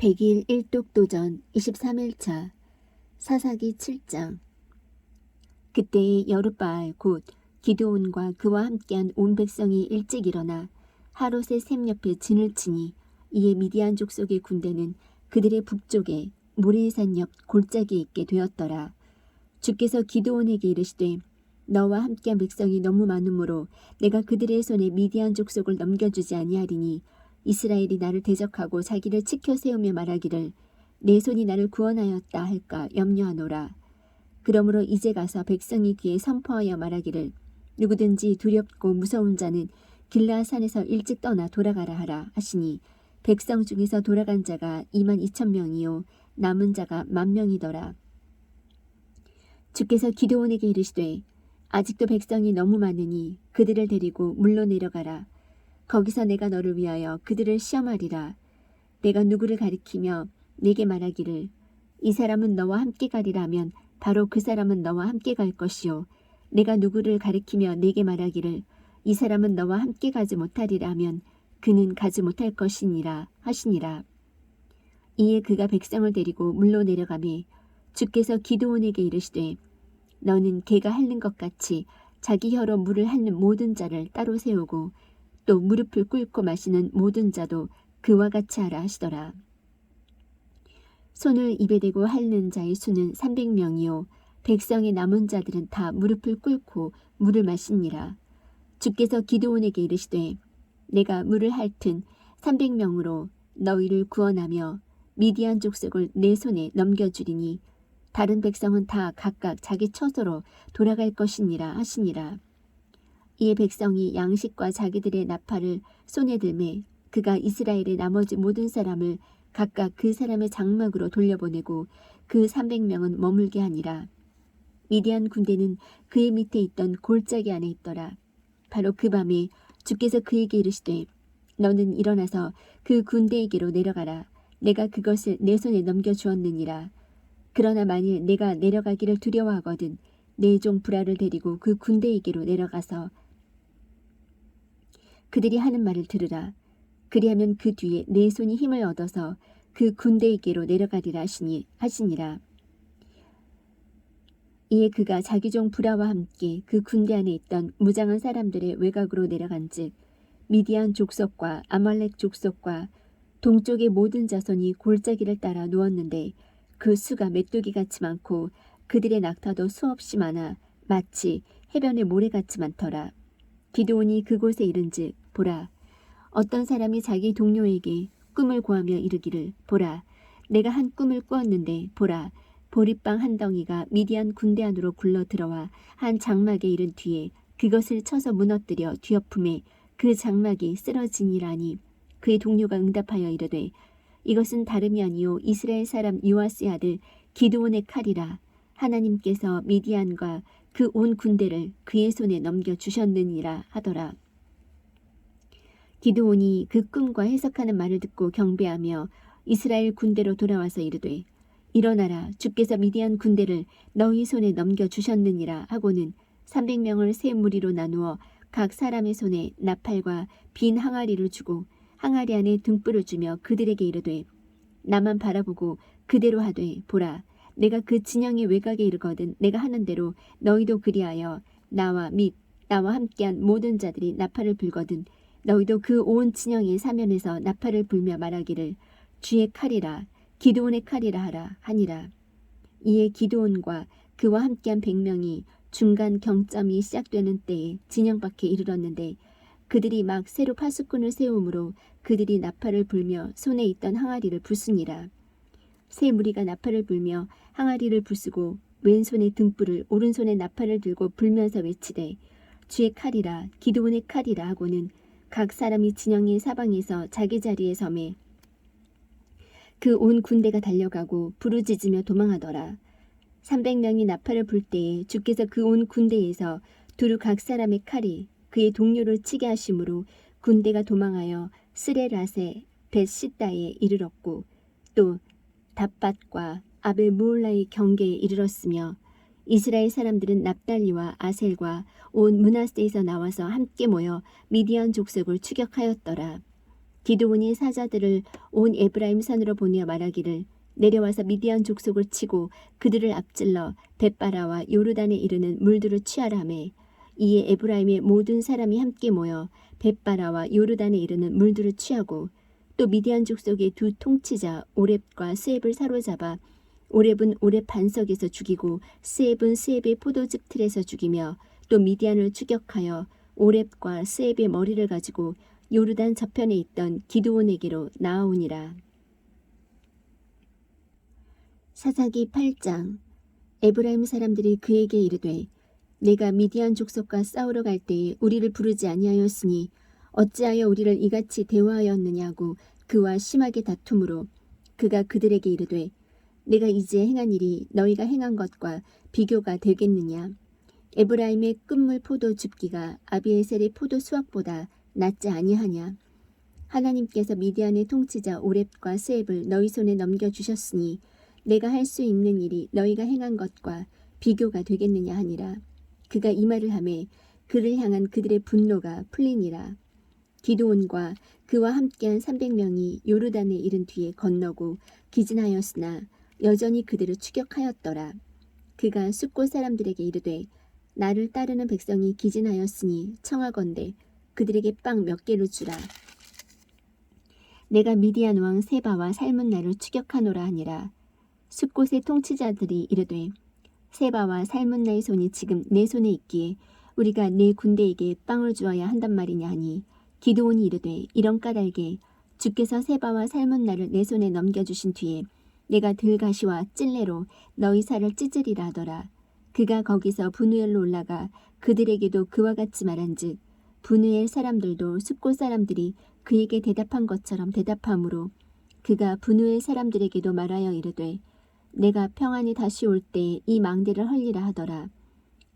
100일 일독도전 23일차 사사기 7장. 그때의 여룻바알 곧 기드온과 그와 함께한 온 백성이 일찍 일어나 하롯의 샘 옆에 진을 치니 이에 미디안 족속의 군대는 그들의 북쪽에 모레산 옆 골짜기에 있게 되었더라. 주께서 기드온에게 이르시되 너와 함께한 백성이 너무 많으므로 내가 그들의 손에 미디안 족속을 넘겨주지 아니하리니 이스라엘이 나를 대적하고 자기를 치켜 세우며 말하기를 내 손이 나를 구원하였다 할까 염려하노라. 그러므로 이제 가서 백성의 귀에 선포하여 말하기를 누구든지 두렵고 무서운 자는 길라산에서 일찍 떠나 돌아가라 하라 하시니 백성 중에서 돌아간 자가 22,000명이요 남은 자가 10,000명이더라. 주께서 기드온에게 이르시되 아직도 백성이 너무 많으니 그들을 데리고 물로 내려가라. 거기서 내가 너를 위하여 그들을 시험하리라. 내가 누구를 가리키며 내게 말하기를 이 사람은 너와 함께 가리라 하면 바로 그 사람은 너와 함께 갈 것이요 내가 누구를 가리키며 내게 말하기를 이 사람은 너와 함께 가지 못하리라 하면 그는 가지 못할 것이니라 하시니라. 이에 그가 백성을 데리고 물로 내려가매 주께서 기드온에게 이르시되 너는 개가 핥는 것 같이 자기 혀로 물을 핥는 모든 자를 따로 세우고 또 무릎을 꿇고 마시는 모든 자도 그와 같이 하라 하시더라. 손을 입에 대고 핥는 자의 수는 300명이요 백성의 남은 자들은 다 무릎을 꿇고 물을 마시니라. 주께서 기드온에게 이르시되 내가 물을 핥은 300명으로 너희를 구원하며 미디안 족속을 내 손에 넘겨주리니 다른 백성은 다 각각 자기 처소로 돌아갈 것이니라 하시니라. 이에 백성이 양식과 자기들의 나팔을 손에 들매 그가 이스라엘의 나머지 모든 사람을 각각 그 사람의 장막으로 돌려보내고 그 300명은 머물게 하니라. 미디안 군대는 그의 밑에 있던 골짜기 안에 있더라. 바로 그 밤에 주께서 그에게 이르시되 너는 일어나서 그 군대에게로 내려가라. 내가 그것을 내 손에 넘겨주었느니라. 그러나 만일 내가 내려가기를 두려워하거든 내 종 브라를 데리고 그 군대에게로 내려가서 그들이 하는 말을 들으라. 그리하면 그 뒤에 내 손이 힘을 얻어서 그 군대에게로 내려가리라 하시니라. 이에 그가 자기 종 브라와 함께 그 군대 안에 있던 무장한 사람들의 외곽으로 내려간즉 미디안 족속과 아말렉 족속과 동쪽의 모든 자손이 골짜기를 따라 누웠는데 그 수가 메뚜기같이 많고 그들의 낙타도 수없이 많아 마치 해변의 모래같이 많더라. 기드온이 그곳에 이른즉 보라, 어떤 사람이 자기 동료에게 꿈을 고하며 이르기를 보라, 내가 한 꿈을 꾸었는데 보라, 보리빵 한 덩이가 미디안 군대 안으로 굴러 들어와 한 장막에 이른 뒤에 그것을 쳐서 무너뜨려 뒤엎음에 그 장막이 쓰러지니라니. 그의 동료가 응답하여 이르되 이것은 다름이 아니요 이스라엘 사람 요아스의 아들 기드온의 칼이라. 하나님께서 미디안과 그 온 군대를 그의 손에 넘겨주셨느니라 하더라. 기드온이 그 꿈과 해석하는 말을 듣고 경배하며 이스라엘 군대로 돌아와서 이르되 일어나라, 주께서 미디안 군대를 너희 손에 넘겨주셨느니라 하고는 300명을 세 무리로 나누어 각 사람의 손에 나팔과 빈 항아리를 주고 항아리 안에 등불을 주며 그들에게 이르되 나만 바라보고 그대로 하되 보라, 내가 그 진영의 외곽에 이르거든 내가 하는 대로 너희도 그리하여 나와 함께한 모든 자들이 나팔을 불거든 너희도 그 온 진영의 사면에서 나팔을 불며 말하기를 주의 칼이라, 기드온의 칼이라 하라 하니라. 이에 기드온과 그와 함께한 100명이 중간 경점이 시작되는 때에 진영 밖에 이르렀는데 그들이 막 새로 파수꾼을 세우므로 그들이 나팔을 불며 손에 있던 항아리를 부수니라. 세 무리가 나팔을 불며 항아리를 부수고 왼손에 등불을 오른손에 나팔을 들고 불면서 외치되 주의 칼이라, 기드온의 칼이라 하고는 각 사람이 진영의 사방에서 자기 자리에 서매 그 온 군대가 달려가고 부르짖으며 도망하더라. 300명이 나팔을 불 때에 주께서 그 온 군대에서 두루 각 사람의 칼이 그의 동료를 치게 하심으로 군대가 도망하여 스레라세 벳시다에 이르렀고 또 답밭과 아벨 무올라의 경계에 이르렀으며 이스라엘 사람들은 납달리와 아셀과 온 므낫세에서 나와서 함께 모여 미디안 족속을 추격하였더라. 기드온이 사자들을 온 에브라임 산으로 보내어 말하기를 내려와서 미디안 족속을 치고 그들을 앞질러 벳바라와 요르단에 이르는 물들을 취하라 하매 이에 에브라임의 모든 사람이 함께 모여 벳바라와 요르단에 이르는 물들을 취하고 또 미디안 족속의 두 통치자 오렙과 스앱을 사로잡아 오렙은 오렙 반석에서 죽이고 스앱은 스앱의 포도즙 틀에서 죽이며 또 미디안을 추격하여 오렙과 스앱의 머리를 가지고 요르단 저편에 있던 기드온에게로 나아오니라. 사사기 8장. 에브라임 사람들이 그에게 이르되 내가 미디안 족속과 싸우러 갈 때에 우리를 부르지 아니하였으니 어찌하여 우리를 이같이 대화하였느냐고 그와 심하게 다투므로 그가 그들에게 이르되 내가 이제 행한 일이 너희가 행한 것과 비교가 되겠느냐. 에브라임의 끝물 포도 줍기가 아비에셀의 포도 수확보다 낫지 아니하냐. 하나님께서 미디안의 통치자 오렙과 스앱을 너희 손에 넘겨주셨으니 내가 할 수 있는 일이 너희가 행한 것과 비교가 되겠느냐 하니라. 그가 이 말을 하매 그를 향한 그들의 분노가 풀리니라. 기드온과 그와 함께한 300명이 요르단에 이른 뒤에 건너고 기진하였으나 여전히 그들을 추격하였더라. 그가 숫곳 사람들에게 이르되 나를 따르는 백성이 기진하였으니 청하건대 그들에게 빵 몇 개를 주라. 내가 미디안 왕 세바와 살문나를 추격하노라 하니라. 숫곳의 통치자들이 이르되 세바와 살문나의 손이 지금 내 손에 있기에 우리가 내 군대에게 빵을 주어야 한단 말이냐 하니 기드온이 이르되 이런 까닭에 주께서 세바와 살문나를 내 손에 넘겨주신 뒤에 내가 들가시와 찔레로 너희 살을 찢으리라 하더라. 그가 거기서 브누엘로 올라가 그들에게도 그와 같이 말한즉 브누엘 사람들도 숫곳 사람들이 그에게 대답한 것처럼 대답하므로 그가 브누엘 사람들에게도 말하여 이르되 내가 평안히 다시 올 때에 이 망대를 헐리라 하더라.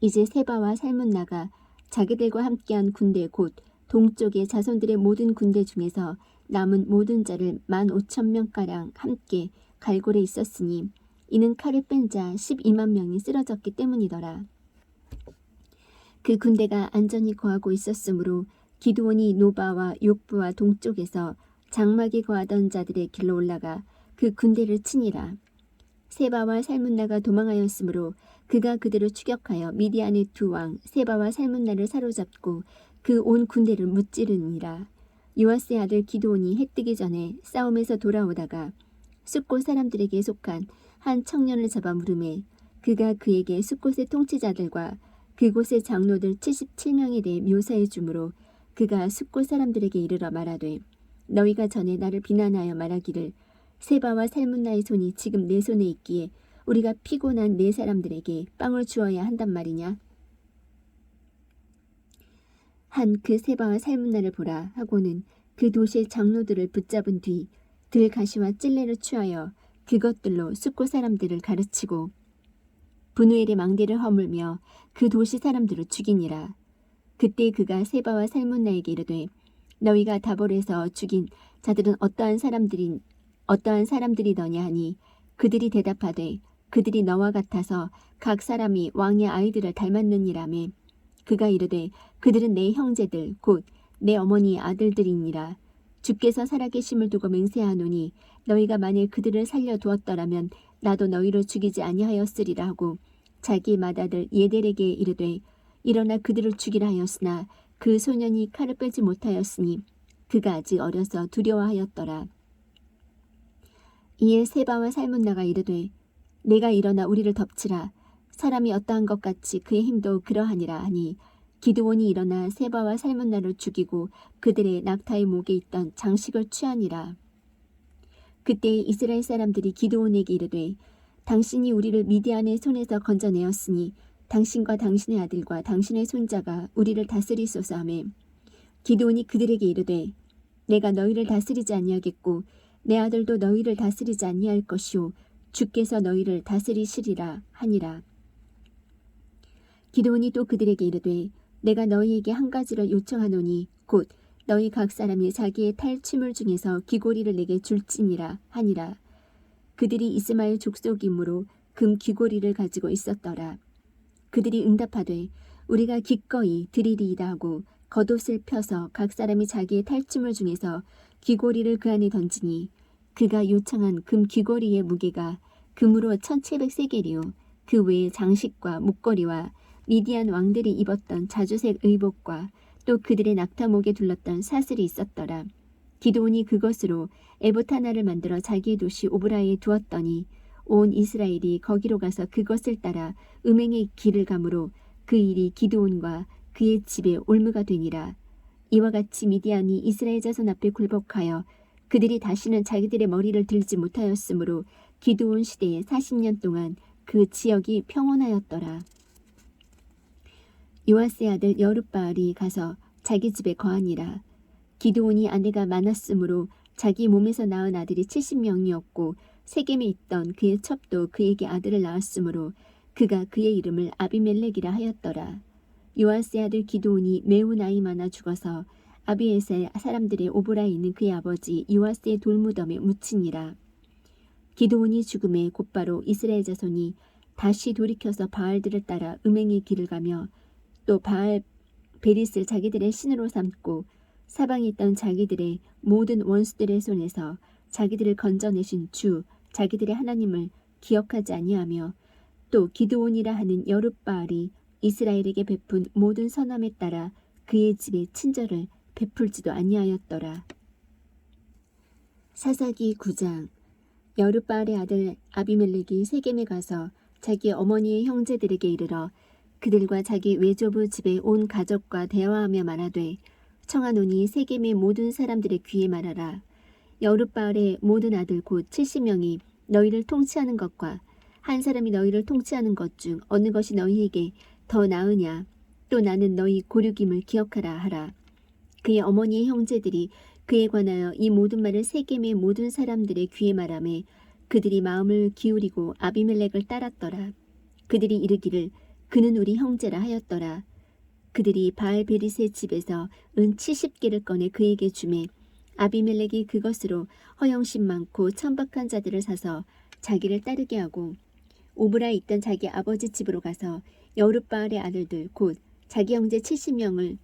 이제 세바와 살문나가 자기들과 함께한 군대 곧 동쪽의 자손들의 모든 군대 중에서 남은 모든 자를 15,000명가량 함께 갈골에 있었으니 이는 칼을 뺀 자 12만 명이 쓰러졌기 때문이더라. 그 군대가 안전히 거하고 있었으므로 기드온이 노바와 욕부와 동쪽에서 장막에 거하던 자들의 길로 올라가 그 군대를 치니라. 세바와 살문나가 도망하였으므로 그가 그들을 추격하여 미디안의 두 왕 세바와 살문나를 사로잡고 그 온 군대를 무찌르니라. 요아스의 아들 기드온이 해 뜨기 전에 싸움에서 돌아오다가 숫곳 사람들에게 속한 한 청년을 잡아 물음에 그가 그에게 숫곳의 통치자들과 그곳의 장로들 77명에 대해 묘사해 주므로 그가 숫곳 사람들에게 이르러 말하되 너희가 전에 나를 비난하여 말하기를 세바와 살문나의 손이 지금 내 손에 있기에 우리가 피곤한 네 사람들에게 빵을 주어야 한단 말이냐. 한 그 세바와 살문나를 보라 하고는 그 도시의 장로들을 붙잡은 뒤 들가시와 찔레를 취하여 그것들로 숫곳 사람들을 가르치고 브누엘의 망대를 허물며 그 도시 사람들을 죽이니라. 그때 그가 세바와 살문나에게 이르되 너희가 다볼에서 죽인 자들은 어떠한 사람들이더냐 하니 그들이 대답하되 그들이 너와 같아서 각 사람이 왕의 아이들을 닮았느니라매 그가 이르되 그들은 내 형제들 곧 내 어머니의 아들들이니라. 주께서 살아계심을 두고 맹세하노니 너희가 만일 그들을 살려두었더라면 나도 너희를 죽이지 아니하였으리라 하고 자기 맏아들 예델에게 이르되 일어나 그들을 죽이라 하였으나 그 소년이 칼을 빼지 못하였으니 그가 아직 어려서 두려워하였더라. 이에 세바와 살문나가 이르되 내가 일어나 우리를 덮치라. 사람이 어떠한 것 같이 그의 힘도 그러하니라 하니 기드온이 일어나 세바와 살문나를 죽이고 그들의 낙타의 목에 있던 장식을 취하니라. 그때 이스라엘 사람들이 기드온에게 이르되 당신이 우리를 미디안의 손에서 건져내었으니 당신과 당신의 아들과 당신의 손자가 우리를 다스리소서 하매 기드온이 그들에게 이르되 내가 너희를 다스리지 아니하겠고 내 아들도 너희를 다스리지 아니할 것이요 주께서 너희를 다스리시리라 하니라. 기드온이 또 그들에게 이르되 내가 너희에게 한 가지를 요청하노니 곧 너희 각 사람이 자기의 탈취물 중에서 귀고리를 내게 줄지니라 하니라. 그들이 이스마엘 족속이므로 금 귀고리를 가지고 있었더라. 그들이 응답하되 우리가 기꺼이 드리리이다 하고 겉옷을 펴서 각 사람이 자기의 탈취물 중에서 귀고리를 그 안에 던지니 그가 요청한 금 귀고리의 무게가 금으로 1700세겔이요 그 외에 장식과 목걸이와 미디안 왕들이 입었던 자주색 의복과 또 그들의 낙타목에 둘렀던 사슬이 있었더라. 기드온이 그것으로 에봇 하나를 만들어 자기의 도시 오브라에 두었더니 온 이스라엘이 거기로 가서 그것을 따라 음행의 길을 가므로 그 일이 기드온과 그의 집에 올무가 되니라. 이와 같이 미디안이 이스라엘 자손 앞에 굴복하여 그들이 다시는 자기들의 머리를 들지 못하였으므로 기드온 시대에 40년 동안 그 지역이 평온하였더라. 요아스의 아들 여룻바알이 가서 자기 집에 거하니라. 기드온이 아내가 많았으므로 자기 몸에서 낳은 아들이 70명이었고 세겜에 있던 그의 첩도 그에게 아들을 낳았으므로 그가 그의 이름을 아비멜렉이라 하였더라. 요아스의 아들 기드온이 매우 나이 많아 죽어서 아비에셀 사람들의 오보라에 있는 그의 아버지 요아스의 돌무덤에 묻히니라. 기드온이 죽음에 곧바로 이스라엘 자손이 다시 돌이켜서 바알들을 따라 음행의 길을 가며 또 바알 베릿을 자기들의 신으로 삼고 사방에 있던 자기들의 모든 원수들의 손에서 자기들을 건져내신 주 자기들의 하나님을 기억하지 아니하며 또 기드온이라 하는 여룻바알이 이스라엘에게 베푼 모든 선함에 따라 그의 집에 친절을 베풀지도 아니하였더라. 사사기 9장. 여룻바알의 아들 아비멜렉이 세겜에 가서 자기 어머니의 형제들에게 이르러 그들과 자기 외조부 집에 온 가족과 대화하며 말하되 청하노니 세겜의 모든 사람들의 귀에 말하라. 여룻바알의 모든 아들 곧 70명이 너희를 통치하는 것과 한 사람이 너희를 통치하는 것 중 어느 것이 너희에게 더 나으냐. 또 나는 너희 고륙임을 기억하라 하라. 그의 어머니의 형제들이 그에 관하여 이 모든 말을 세겜의 모든 사람들의 귀에 말하매 그들이 마음을 기울이고 아비멜렉을 따랐더라. 그들이 이르기를 그는 우리 형제라 하였더라. 그들이 바알베릿의 집에서 은 70개를 꺼내 그에게 주매 아비멜렉이 그것으로 허영심 많고 천박한 자들을 사서 자기를 따르게 하고 오브라에 있던 자기 아버지 집으로 가서 여룻바알의 아들들 곧 자기 형제 70명을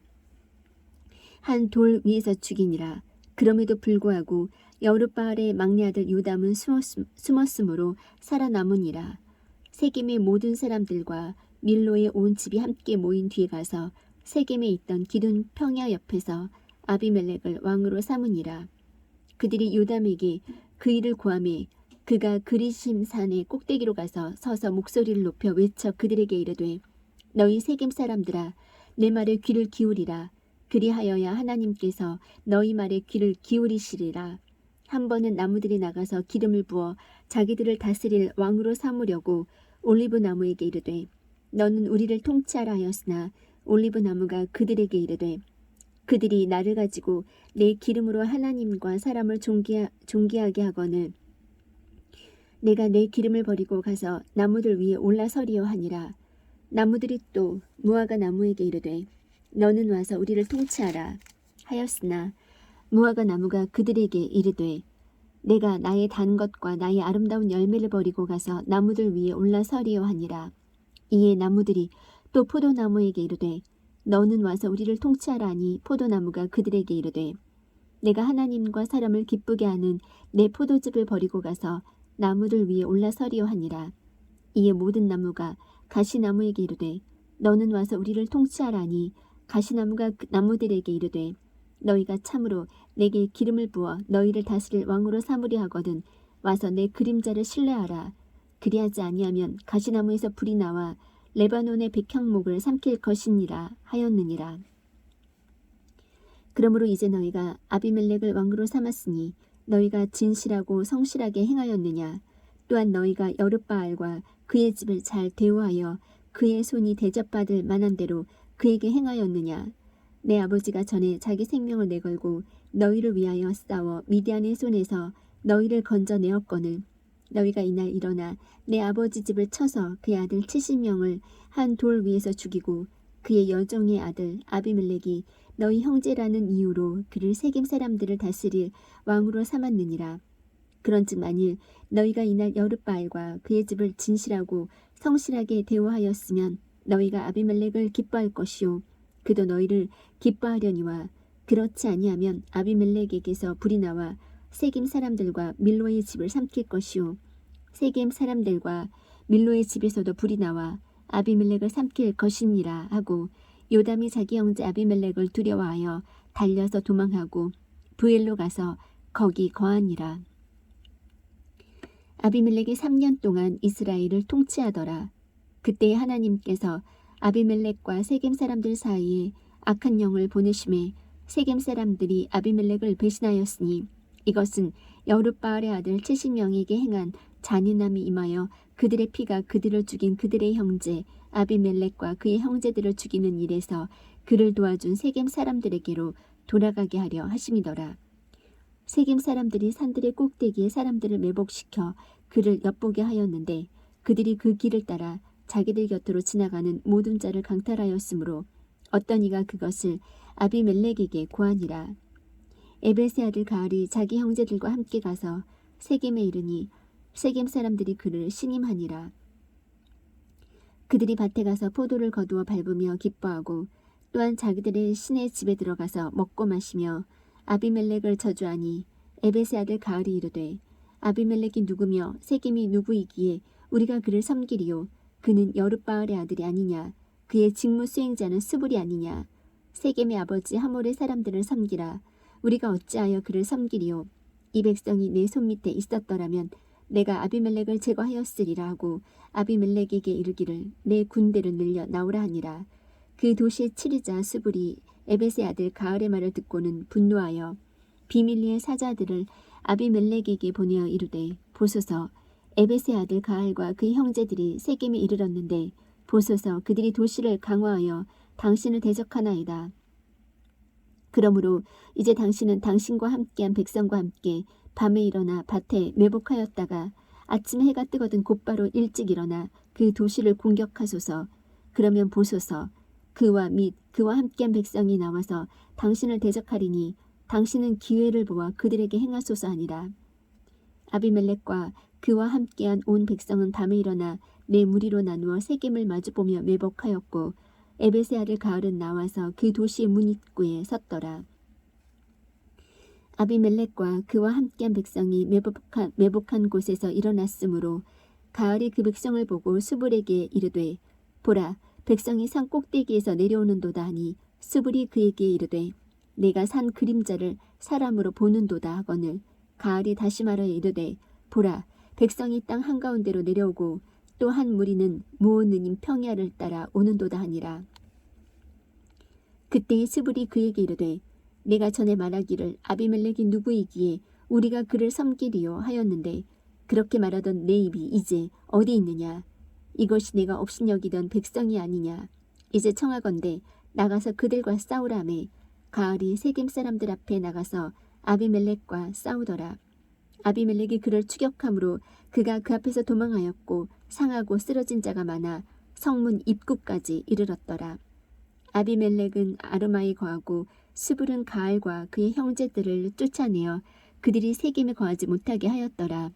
한 돌 위에서 죽이니라. 그럼에도 불구하고 여룻바알의 막내 아들 요담은 숨었으므로 살아남으니라. 세겜의 모든 사람들과 밀로의 온 집이 함께 모인 뒤에 가서 세겜에 있던 기둨 평야 옆에서 아비멜렉을 왕으로 삼으니라. 그들이 요담에게 그 일을 고하매 그가 그리심 산의 꼭대기로 가서 서서 목소리를 높여 외쳐 그들에게 이르되 너희 세겜 사람들아 내 말에 귀를 기울이라. 그리하여야 하나님께서 너희 말에 귀를 기울이시리라. 한 번은 나무들이 나가서 기름을 부어 자기들을 다스릴 왕으로 삼으려고 올리브 나무에게 이르되 너는 우리를 통치하라 하였으나 올리브 나무가 그들에게 이르되 그들이 나를 가지고 내 기름으로 하나님과 사람을 존귀하게 하거늘 내가 내 기름을 버리고 가서 나무들 위에 올라서리요 하니라. 나무들이 또 무화과 나무에게 이르되 너는 와서 우리를 통치하라 하였으나 무화과 나무가 그들에게 이르되 내가 나의 단 것과 나의 아름다운 열매를 버리고 가서 나무들 위에 올라서리요 하니라. 이에 나무들이 또 포도나무에게 이르되 너는 와서 우리를 통치하라 하니 포도나무가 그들에게 이르되 내가 하나님과 사람을 기쁘게 하는 내 포도즙을 버리고 가서 나무들 위에 올라서리요 하니라. 이에 모든 나무가 가시나무에게 이르되 너는 와서 우리를 통치하라 하니 가시나무가 그 나무들에게 이르되 너희가 참으로 내게 기름을 부어 너희를 다스릴 왕으로 삼으려 하거든 와서 내 그림자를 신뢰하라. 그리하지 아니하면 가시나무에서 불이 나와 레바논의 백향목을 삼킬 것이니라 하였느니라. 그러므로 이제 너희가 아비멜렉을 왕으로 삼았으니 너희가 진실하고 성실하게 행하였느냐. 또한 너희가 여룻바알과 그의 집을 잘 대우하여 그의 손이 대접받을 만한 대로 그에게 행하였느냐. 내 아버지가 전에 자기 생명을 내걸고 너희를 위하여 싸워 미디안의 손에서 너희를 건져내었거늘 너희가 이날 일어나 내 아버지 집을 쳐서 그의 아들 70명을 한 돌 위에서 죽이고 그의 여종의 아들 아비멜렉이 너희 형제라는 이유로 그를 세겜 사람들을 다스릴 왕으로 삼았느니라. 그런즉 만일 너희가 이날 여룻바알과 그의 집을 진실하고 성실하게 대우하였으면 너희가 아비멜렉을 기뻐할 것이요 그도 너희를 기뻐하려니와 그렇지 아니하면 아비멜렉에게서 불이 나와 세겜 사람들과 밀로의 집을 삼킬 것이요 세겜 사람들과 밀로의 집에서도 불이 나와 아비멜렉을 삼킬 것이니라 하고 요담이 자기 형제 아비멜렉을 두려워하여 달려서 도망하고 부엘로 가서 거기 거하니라. 아비멜렉이 3년 동안 이스라엘을 통치하더라. 그때 하나님께서 아비멜렉과 세겜 사람들 사이에 악한 영을 보내심에 세겜 사람들이 아비멜렉을 배신하였으니 이것은 여룻바알의 아들 70명에게 행한 잔인함이 임하여 그들의 피가 그들을 죽인 그들의 형제 아비멜렉과 그의 형제들을 죽이는 일에서 그를 도와준 세겜 사람들에게로 돌아가게 하려 하심이더라. 세겜 사람들이 산들의 꼭대기에 사람들을 매복시켜 그를 엿보게 하였는데 그들이 그 길을 따라 자기들 곁으로 지나가는 모든 자를 강탈하였으므로 어떤 이가 그것을 아비멜렉에게 고하니라. 에벳의 아들 가알이 자기 형제들과 함께 가서 세겜에 이르니 세겜 사람들이 그를 신임하니라. 그들이 밭에 가서 포도를 거두어 밟으며 기뻐하고 또한 자기들의 신의 집에 들어가서 먹고 마시며 아비멜렉을 저주하니 에벳의 아들 가알이 이르되 아비멜렉이 누구며 세겜이 누구이기에 우리가 그를 섬기리요 그는 여룻바알의 아들이 아니냐 그의 직무 수행자는 스불이 아니냐 세겜의 아버지 하몰의 사람들을 섬기라 우리가 어찌하여 그를 섬기리요 이 백성이 내 손밑에 있었더라면 내가 아비멜렉을 제거하였으리라 하고 아비멜렉에게 이르기를 내 군대를 늘려 나오라 하니라. 그 도시의 치리자 스불이 에벳의 아들 가알의 말을 듣고는 분노하여 비밀리의 사자들을 아비멜렉에게 보내어 이르되 보소서 에벳의 아들 가알과 그의 형제들이 세겜에 이르렀는데 보소서 그들이 도시를 강화하여 당신을 대적하나이다. 그러므로 이제 당신은 당신과 함께한 백성과 함께 밤에 일어나 밭에 매복하였다가 아침에 해가 뜨거든 곧바로 일찍 일어나 그 도시를 공격하소서. 그러면 보소서 그와 및 그와 함께한 백성이 나와서 당신을 대적하리니 당신은 기회를 보아 그들에게 행하소서 하니라. 아비멜렉과 그와 함께한 온 백성은 밤에 일어나 네 무리로 나누어 세겜을 마주보며 매복하였고 에벳의 아들 가을은 나와서 그 도시의 문 입구에 섰더라. 아비멜렉과 그와 함께한 백성이 매복한 곳에서 일어났으므로 가을이 그 백성을 보고 수불에게 이르되 보라 백성이 산 꼭대기에서 내려오는도다 하니 수불이 그에게 이르되 내가 산 그림자를 사람으로 보는도다 하거늘 가을이 다시 말하여 이르되 보라 백성이 땅 한가운데로 내려오고 또 한 무리는 무오느님 평야를 따라 오는도다 하니라. 그때의 스불이 그에게 이르되 내가 전에 말하기를 아비멜렉이 누구이기에 우리가 그를 섬기리요 하였는데 그렇게 말하던 내 입이 이제 어디 있느냐. 이것이 내가 업신여기던 백성이 아니냐. 이제 청하건대 나가서 그들과 싸우라매 가을이 세겜 사람들 앞에 나가서 아비멜렉과 싸우더라. 아비멜렉이 그를 추격함으로 그가 그 앞에서 도망하였고 상하고 쓰러진 자가 많아 성문 입구까지 이르렀더라. 아비멜렉은 아르마에 거하고 스불은 가알과 그의 형제들을 쫓아내어 그들이 세겜에 거하지 못하게 하였더라.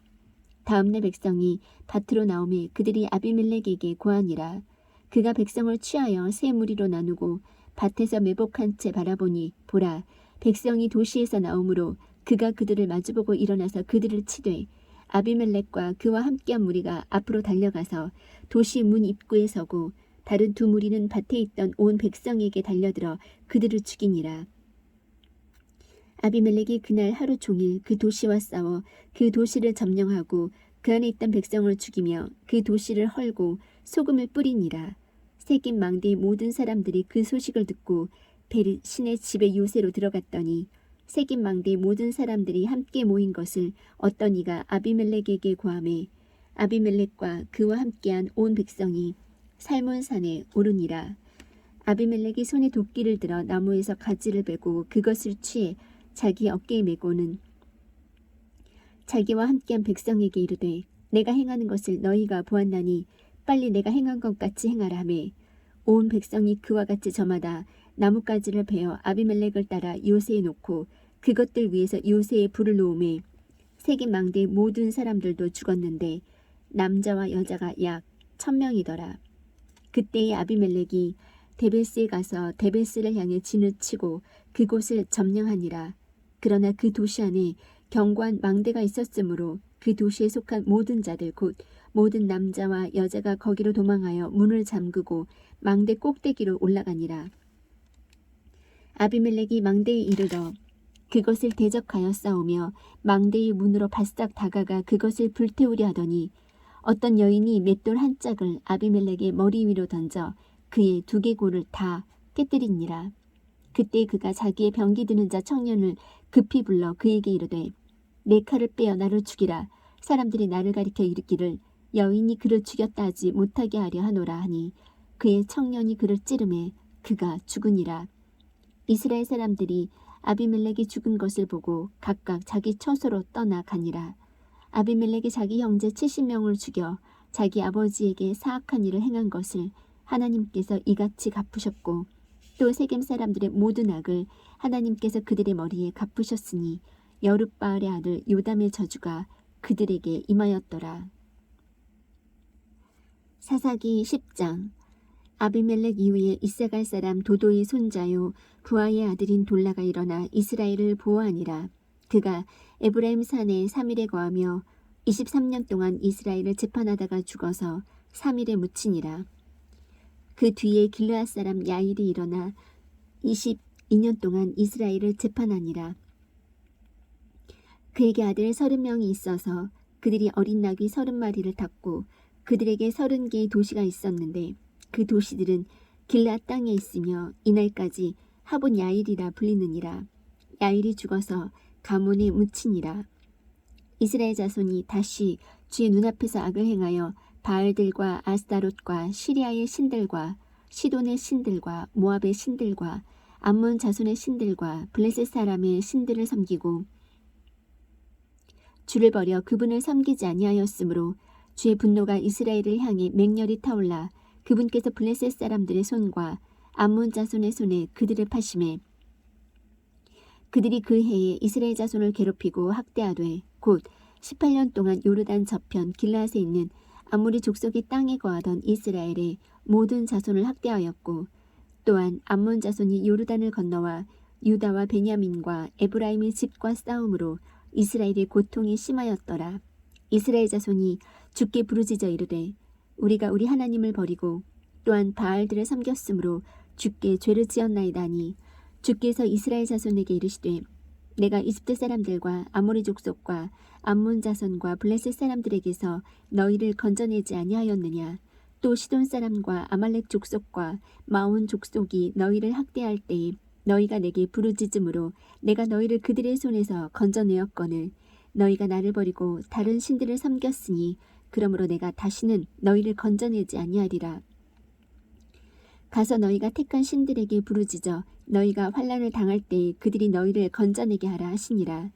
다음날 백성이 밭으로 나오매 그들이 아비멜렉에게 고하니라. 그가 백성을 취하여 세 무리로 나누고 밭에서 매복한 채 바라보니 보라 백성이 도시에서 나오므로 그가 그들을 마주보고 일어나서 그들을 치되 아비멜렉과 그와 함께한 무리가 앞으로 달려가서 도시 문 입구에 서고 다른 두 무리는 밭에 있던 온 백성에게 달려들어 그들을 죽이니라. 아비멜렉이 그날 하루 종일 그 도시와 싸워 그 도시를 점령하고 그 안에 있던 백성을 죽이며 그 도시를 헐고 소금을 뿌리니라. 세겜 망대의 모든 사람들이 그 소식을 듣고 베리 신의 집에 요새로 들어갔더니 세겜 망대의 모든 사람들이 함께 모인 것을 어떤 이가 아비멜렉에게 고하매 아비멜렉과 그와 함께한 온 백성이 살몬산에 오르니라. 아비멜렉이 손에 도끼를 들어 나무에서 가지를 베고 그것을 취해 자기 어깨에 메고는 자기와 함께한 백성에게 이르되 내가 행하는 것을 너희가 보았나니 빨리 내가 행한 것 같이 행하라 하매 온 백성이 그와 같이 저마다 나뭇가지를 베어 아비멜렉을 따라 요새에 놓고 그것들 위에서 요새에 불을 놓음에 세겜 망대의 모든 사람들도 죽었는데 남자와 여자가 약 1000명이더라. 그때의 아비멜렉이 데베스에 가서 데베스를 향해 진을 치고 그곳을 점령하니라. 그러나 그 도시 안에 견고한 망대가 있었으므로 그 도시에 속한 모든 자들 곧 모든 남자와 여자가 거기로 도망하여 문을 잠그고 망대 꼭대기로 올라가니라. 아비멜렉이 망대에 이르러 그것을 대적하여 싸우며 망대의 문으로 바싹 다가가 그것을 불태우려 하더니 어떤 여인이 맷돌 한 짝을 아비멜렉의 머리 위로 던져 그의 두개골을 다 깨뜨리니라. 그때 그가 자기의 병기 드는 자 청년을 급히 불러 그에게 이르되 내 칼을 빼어 나를 죽이라. 사람들이 나를 가리켜 이르기를 여인이 그를 죽였다 하지 못하게 하려 하노라 하니 그의 청년이 그를 찌르매 그가 죽으니라. 이스라엘 사람들이 아비멜렉이 죽은 것을 보고 각각 자기 처소로 떠나가니라. 아비멜렉이 자기 형제 70명을 죽여 자기 아버지에게 사악한 일을 행한 것을 하나님께서 이같이 갚으셨고 또 세겜 사람들의 모든 악을 하나님께서 그들의 머리에 갚으셨으니 여룻바알의 아들 요담의 저주가 그들에게 임하였더라. 사사기 10장. 아비멜렉 이후에 이사갈 사람 도도의 손자요 부하의 아들인 돌라가 일어나 이스라엘을 보호하니라. 그가 에브라임 산에 3일에 거하며 23년 동안 이스라엘을 재판하다가 죽어서 3일에 묻히니라. 그 뒤에 길르앗 사람 야일이 일어나 22년 동안 이스라엘을 재판하니라. 그에게 아들 30명이 있어서 그들이 어린 나귀 30마리를 탔고 그들에게 30개의 도시가 있었는데 그 도시들은 길르앗 땅에 있으며 이날까지 하본 야일이라 불리느니라. 야일이 죽어서 가문에 묻히니라. 이스라엘 자손이 다시 주의 눈앞에서 악을 행하여 바알들과 아스타롯과 시리아의 신들과 시돈의 신들과 모압의 신들과 암몬 자손의 신들과 블레셋 사람의 신들을 섬기고 주를 버려 그분을 섬기지 아니하였으므로 주의 분노가 이스라엘을 향해 맹렬히 타올라 그분께서 블레셋 사람들의 손과 암몬 자손의 손에 그들을 파심해 그들이 그 해에 이스라엘 자손을 괴롭히고 학대하되 곧 18년 동안 요르단 저편 길라앗에 있는 아모리 족속의 땅에 거하던 이스라엘의 모든 자손을 학대하였고 또한 암몬 자손이 요르단을 건너와 유다와 베냐민과 에브라임의 집과 싸움으로 이스라엘의 고통이 심하였더라. 이스라엘 자손이 주께 부르짖어 이르되 우리가 우리 하나님을 버리고 또한 바알들을 섬겼으므로 주께 죄를 지었나이다니 주께서 이스라엘 자손에게 이르시되 내가 이집트 사람들과 아모리 족속과 암몬 자손과 블레셋 사람들에게서 너희를 건져내지 아니하였느냐. 또 시돈 사람과 아말렉 족속과 마온 족속이 너희를 학대할 때에 너희가 내게 부르짖음으로 내가 너희를 그들의 손에서 건져내었거늘 너희가 나를 버리고 다른 신들을 섬겼으니 그러므로 내가 다시는 너희를 건져내지 아니하리라. 가서 너희가 택한 신들에게 부르짖어 너희가 환난을 당할 때에 그들이 너희를 건져내게 하라 하시니라.